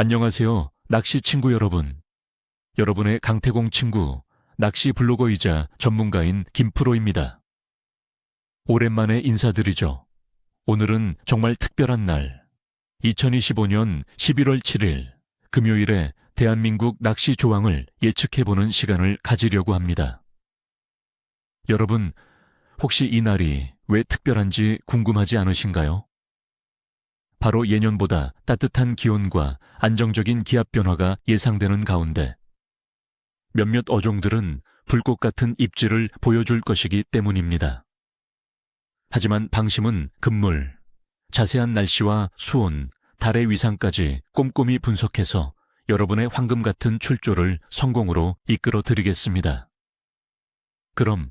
안녕하세요, 낚시 친구 여러분. 여러분의 강태공 친구, 낚시 블로거이자 전문가인 김프로입니다. 오랜만에 인사드리죠. 오늘은 정말 특별한 날, 2025년 11월 7일 금요일에 대한민국 낚시 조항을 예측해보는 시간을 가지려고 합니다. 여러분, 혹시 이 날이 왜 특별한지 궁금하지 않으신가요? 바로 예년보다 따뜻한 기온과 안정적인 기압 변화가 예상되는 가운데 몇몇 어종들은 불꽃 같은 입질을 보여줄 것이기 때문입니다. 하지만 방심은 금물, 자세한 날씨와 수온, 달의 위상까지 꼼꼼히 분석해서 여러분의 황금 같은 출조를 성공으로 이끌어 드리겠습니다. 그럼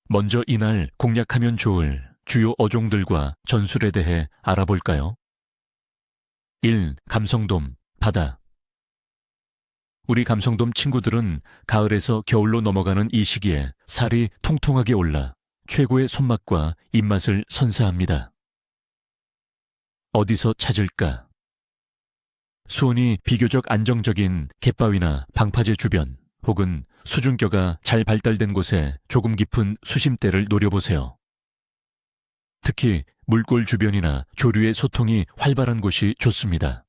먼저 이날 공략하면 좋을 주요 어종들과 전술에 대해 알아볼까요? 1. 감성돔, 바다. 우리 감성돔 친구들은 가을에서 겨울로 넘어가는 이 시기에 살이 통통하게 올라 최고의 손맛과 입맛을 선사합니다. 어디서 찾을까? 수온이 비교적 안정적인 갯바위나 방파제 주변 혹은 수중겨가 잘 발달된 곳에 조금 깊은 수심대를 노려보세요. 특히 물골 주변이나 조류의 소통이 활발한 곳이 좋습니다.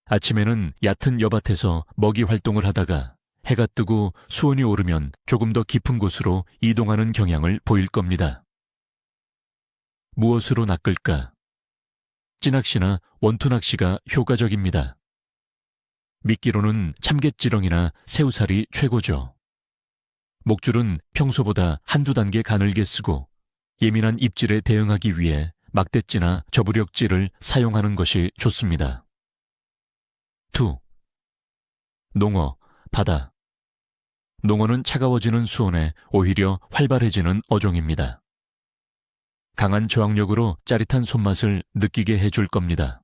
아침에는 얕은 여밭에서 먹이 활동을 하다가 해가 뜨고 수온이 오르면 조금 더 깊은 곳으로 이동하는 경향을 보일 겁니다. 무엇으로 낚을까? 찌낚시나 원투낚시가 효과적입니다. 미끼로는 참갯지렁이나 새우살이 최고죠. 목줄은 평소보다 한두 단계 가늘게 쓰고 예민한 입질에 대응하기 위해 막대찌나 저부력질을 사용하는 것이 좋습니다. 2. 농어, 바다. 농어는 차가워지는 수온에 오히려 활발해지는 어종입니다. 강한 저항력으로 짜릿한 손맛을 느끼게 해줄 겁니다.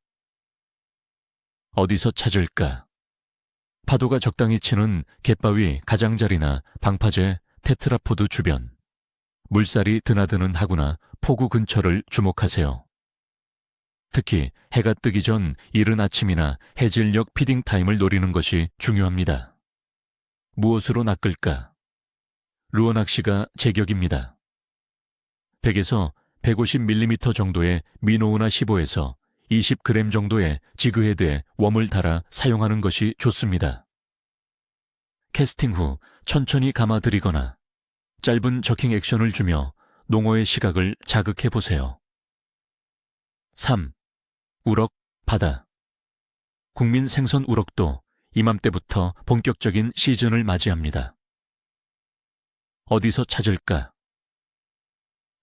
어디서 찾을까? 파도가 적당히 치는 갯바위 가장자리나 방파제, 테트라포드 주변, 물살이 드나드는 하구나 포구 근처를 주목하세요. 특히 해가 뜨기 전 이른 아침이나 해질녘 피딩 타임을 노리는 것이 중요합니다. 무엇으로 낚을까? 루어 낚시가 제격입니다. 100에서 150mm 정도의 미노우나 15에서 20g 정도의 지그헤드에 웜을 달아 사용하는 것이 좋습니다. 캐스팅 후 천천히 감아들이거나 짧은 저킹 액션을 주며 농어의 시각을 자극해보세요. 3. 우럭, 바다. 국민 생선 우럭도 이맘때부터 본격적인 시즌을 맞이합니다. 어디서 찾을까?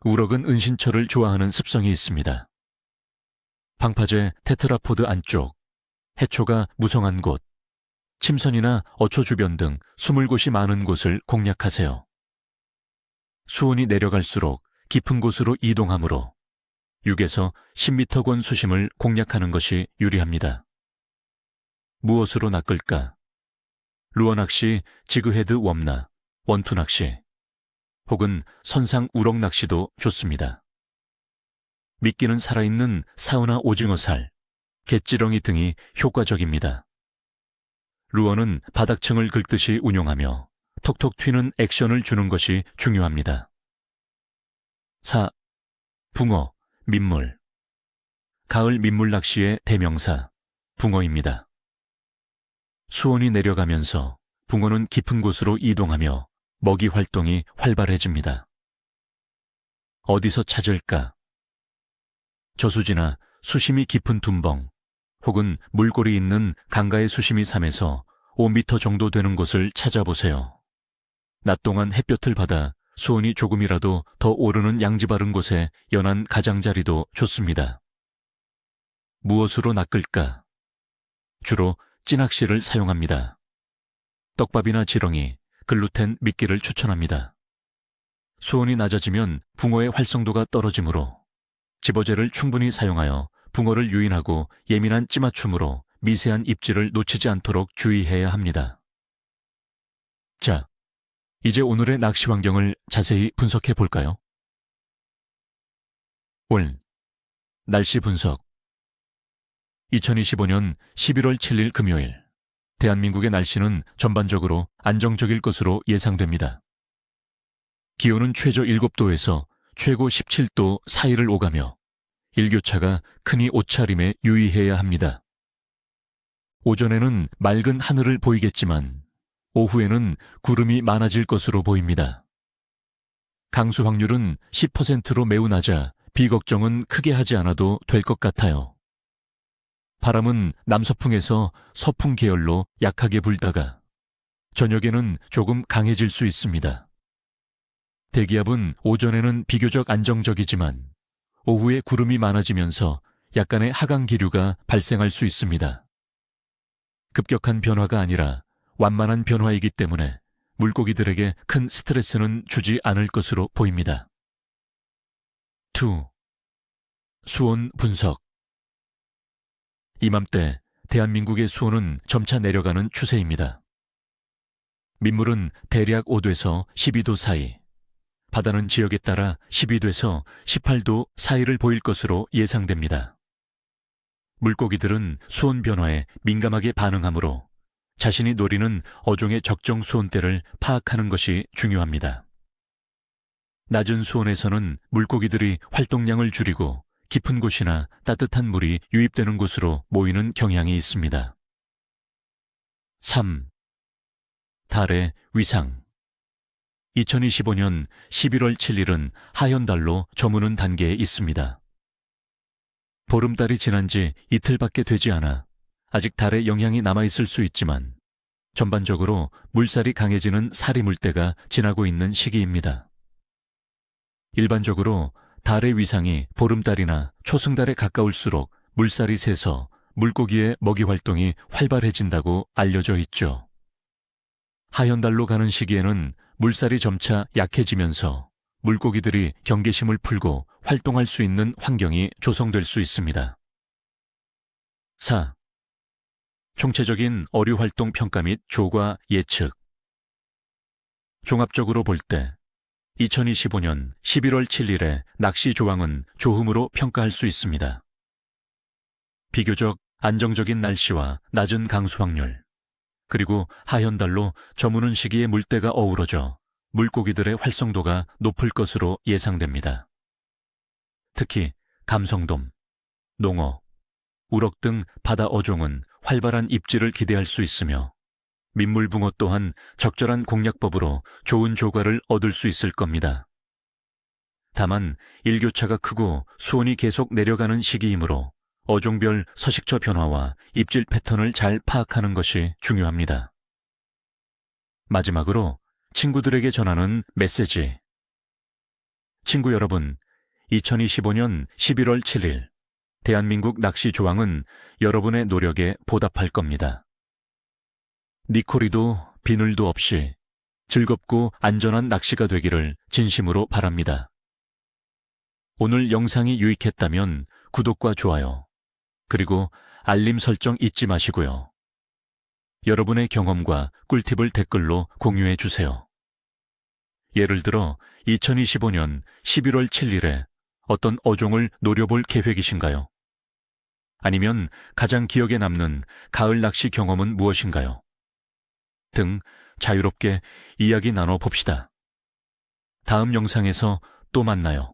우럭은 은신처를 좋아하는 습성이 있습니다. 방파제 테트라포드 안쪽, 해초가 무성한 곳, 침선이나 어초 주변 등 숨을 곳이 많은 곳을 공략하세요. 수온이 내려갈수록 깊은 곳으로 이동하므로 6에서 10m권 수심을 공략하는 것이 유리합니다. 무엇으로 낚을까? 루어 낚시, 지그헤드 웜나, 원투 낚시, 혹은 선상 우럭 낚시도 좋습니다. 미끼는 살아있는 사우나 오징어살, 갯지렁이 등이 효과적입니다. 루어는 바닥층을 긁듯이 운용하며 톡톡 튀는 액션을 주는 것이 중요합니다. 4. 붕어, 민물. 가을 민물 낚시의 대명사, 붕어입니다. 수온이 내려가면서 붕어는 깊은 곳으로 이동하며 먹이 활동이 활발해집니다. 어디서 찾을까? 저수지나 수심이 깊은 둔벙, 혹은 물골이 있는 강가의 수심이 3에서 5m 정도 되는 곳을 찾아보세요. 낮 동안 햇볕을 받아 수온이 조금이라도 더 오르는 양지 바른 곳에 연한 가장자리도 좋습니다. 무엇으로 낚을까? 주로 찌낚시를 사용합니다. 떡밥이나 지렁이, 글루텐 미끼를 추천합니다. 수온이 낮아지면 붕어의 활성도가 떨어지므로 집어제를 충분히 사용하여 붕어를 유인하고 예민한 찌맞춤으로 미세한 입질을 놓치지 않도록 주의해야 합니다. 자, 이제 오늘의 낚시 환경을 자세히 분석해 볼까요? 올, 날씨 분석. 2025년 11월 7일 금요일, 대한민국의 날씨는 전반적으로 안정적일 것으로 예상됩니다. 기온은 최저 7도에서 최고 17도 사이를 오가며 일교차가 크니 옷차림에 유의해야 합니다. 오전에는 맑은 하늘을 보이겠지만 오후에는 구름이 많아질 것으로 보입니다. 강수 확률은 10%로 매우 낮아 비 걱정은 크게 하지 않아도 될 것 같아요. 바람은 남서풍에서 서풍 계열로 약하게 불다가 저녁에는 조금 강해질 수 있습니다. 대기압은 오전에는 비교적 안정적이지만 오후에 구름이 많아지면서 약간의 하강 기류가 발생할 수 있습니다. 급격한 변화가 아니라 완만한 변화이기 때문에 물고기들에게 큰 스트레스는 주지 않을 것으로 보입니다. 2. 수온 분석. 이맘때 대한민국의 수온은 점차 내려가는 추세입니다. 민물은 대략 5도에서 12도 사이, 바다는 지역에 따라 12도에서 18도 사이를 보일 것으로 예상됩니다. 물고기들은 수온 변화에 민감하게 반응하므로 자신이 노리는 어종의 적정 수온대를 파악하는 것이 중요합니다. 낮은 수온에서는 물고기들이 활동량을 줄이고 깊은 곳이나 따뜻한 물이 유입되는 곳으로 모이는 경향이 있습니다. 3. 달의 위상. 2025년 11월 7일은 하현달로 저무는 단계에 있습니다. 보름달이 지난 지 이틀밖에 되지 않아 아직 달의 영향이 남아있을 수 있지만 전반적으로 물살이 강해지는 사리물대가 지나고 있는 시기입니다. 일반적으로 달의 위상이 보름달이나 초승달에 가까울수록 물살이 세서 물고기의 먹이 활동이 활발해진다고 알려져 있죠. 하현달로 가는 시기에는 물살이 점차 약해지면서 물고기들이 경계심을 풀고 활동할 수 있는 환경이 조성될 수 있습니다. 4. 총체적인 어류 활동 평가 및 조과 예측. 종합적으로 볼 때 2025년 11월 7일에 낚시 조항은 조음으로 평가할 수 있습니다. 비교적 안정적인 날씨와 낮은 강수 확률, 그리고 하현달로 저무는 시기에 물때가 어우러져 물고기들의 활성도가 높을 것으로 예상됩니다. 특히 감성돔, 농어, 우럭 등 바다 어종은 활발한 입질을 기대할 수 있으며 민물붕어 또한 적절한 공략법으로 좋은 조과를 얻을 수 있을 겁니다. 다만 일교차가 크고 수온이 계속 내려가는 시기이므로 어종별 서식처 변화와 입질 패턴을 잘 파악하는 것이 중요합니다. 마지막으로 친구들에게 전하는 메시지. 친구 여러분, 2025년 11월 7일 대한민국 낚시 조항은 여러분의 노력에 보답할 겁니다. 니코리도 비늘도 없이 즐겁고 안전한 낚시가 되기를 진심으로 바랍니다. 오늘 영상이 유익했다면 구독과 좋아요, 그리고 알림 설정 잊지 마시고요. 여러분의 경험과 꿀팁을 댓글로 공유해 주세요. 예를 들어 2025년 11월 7일에 어떤 어종을 노려볼 계획이신가요? 아니면 가장 기억에 남는 가을 낚시 경험은 무엇인가요? 등 자유롭게 이야기 나눠 봅시다. 다음 영상에서 또 만나요.